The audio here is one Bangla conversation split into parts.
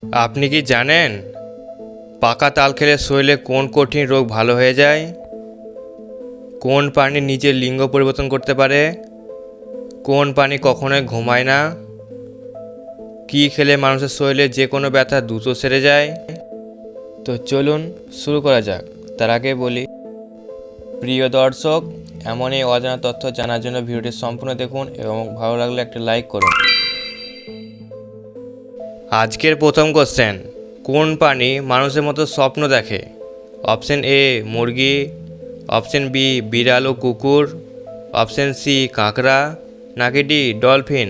আপনি কি জানেন পাকা তাল খেলে শরীরে কোন কঠিন রোগ ভালো হয়ে যায়? কোন প্রাণী নিজের লিঙ্গ পরিবর্তন করতে পারে? কোন প্রাণী কখনোই ঘুমায় না? কী খেলে মানুষের শরীরে যে কোনো ব্যথা দ্রুত সেরে যায়? তো চলুন শুরু করা যাক। তার আগে বলি, প্রিয় দর্শক, এমন এই অজানা তথ্য জানার জন্য ভিডিওটি সম্পূর্ণ দেখুন এবং ভালো লাগলে একটা লাইক করুন। আজকের প্রথম কোশ্চেন, কোন প্রাণী মানুষের মতো স্বপ্ন দেখে? অপশন এ মুরগি, অপশন বি বিড়াল ও কুকুর, অপশন সি কাঁকড়া, নাকি ডি ডলফিন?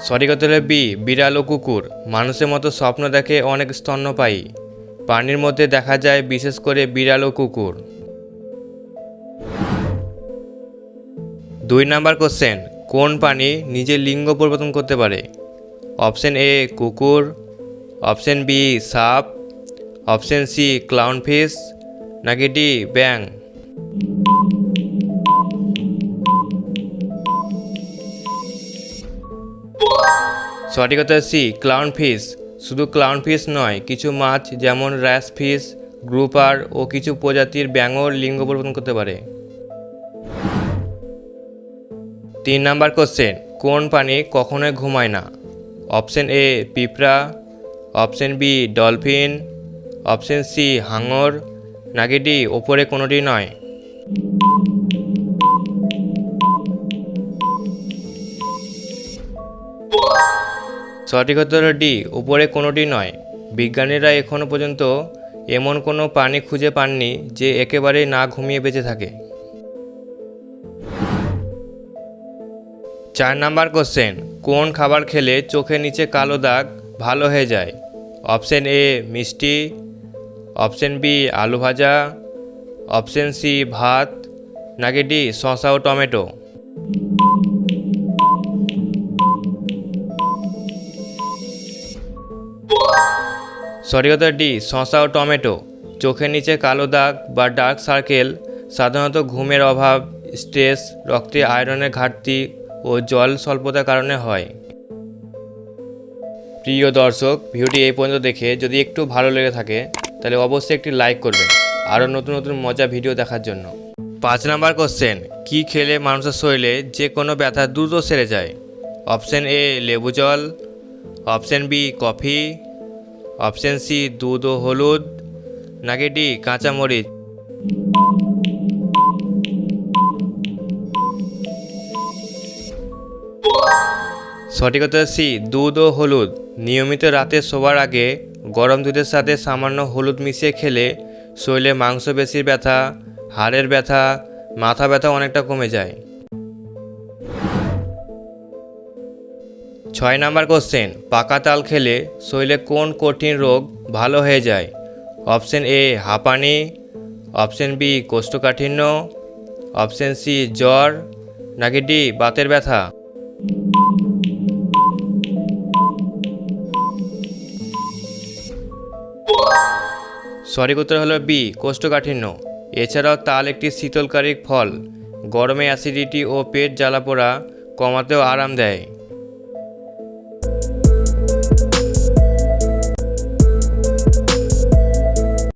সঠিক উত্তর হলো বি বিড়াল ও কুকুর মানুষের মতো স্বপ্ন দেখে অনেক স্তন্যপায়ী প্রাণীর মধ্যে দেখা যায়, বিশেষ করে বিড়াল ও কুকুর। 2 নাম্বার কোশ্চেন, কোন প্রাণী নিজের লিঙ্গ পরিবর্তন করতে পারে? অপশন এ কুকুর, অপশন বি সাপ, অপশন সি ক্লাউনফিশ, নাকি ডি ব্যাং? সঠিক উত্তর সি ক্লাউনফিশ। শুধু ক্লাউনফিশ নয়, কিছু মাছ যেমন র্যাশফিশ, গ্রুপার ও কিছু প্রজাতির ব্যাঙও লিঙ্গ পরিবর্তন করতে পারে। 3 নাম্বার কোশ্চেন, কোন প্রাণী কখনোই ঘুমায় না? অপশন এ পিঁপড়া, option B dolphin, option C হাঙর, নাকি ডি ওপরে কোনোটি নয়? সঠিক উত্তর ডি উপরে কোনোটি নয়। বিজ্ঞানীরা এখনও পর্যন্ত এমন কোনো প্রাণী খুঁজে পাননি যে একেবারেই না ঘুমিয়ে বেঁচে থাকে। 4 নাম্বার কোশ্চেন, কোন খাবার খেলে চোখের নিচে কালো দাগ ভালো হয়ে যায়? অপশন এ মিষ্টি, অপশন বি আলু ভাজা, অপশন সি ভাত, নাকি ডি শসা ও টমেটো? সঠিক উত্তর ডি শসা ও টমেটো। চোখের নিচে কালো দাগ বা ডার্ক সার্কেল সাধারণত ঘুমের অভাব, স্ট্রেস, রক্তে আয়রনের ঘাটতি ও জল স্বল্পতার কারণে হয়। প্রিয় দর্শক, ভিডিওটি এই পর্যন্ত দেখে যদি একটু ভালো লেগে থাকে তাহলে অবশ্যই একটি লাইক করবেন আরও নতুন নতুন মজা ভিডিও দেখার জন্য। 5 নাম্বার কোশ্চেন, কী খেলে মানুষের শরীরে যে কোনো ব্যথা দ্রুত সেরে যায়? অপশন এ লেবু জল, option B coffee, option C দুধ ও হলুদ, নাকি ডি কাঁচামরিচ? সঠিক উত্তর সি দুধ ও হলুদ। নিয়মিত রাতে শোবার আগে গরম দুধের সাথে সামান্য হলুদ মিশিয়ে খেলে শরীরে মাংসপেশির ব্যথা, হাড়ের ব্যথা, মাথা ব্যথা অনেকটা কমে যায়। 6 নাম্বার কোশ্চেন, পাকা তাল খেলে শরীরে কোন কঠিন রোগ ভালো হয়ে যায়? অপশন এ হাঁপানি, অপশন বি কোষ্ঠকাঠিন্য, অপশন সি জ্বর, নাকি ডি বাতের ব্যথা? সঠিক উত্তর হলো বি কোষ্ঠকাঠিন্য। এছাড়াও তাল একটি শীতলকারী ফল, গরমে অ্যাসিডিটি ও পেট জ্বালাপোড়া কমাতেও আরাম দেয়।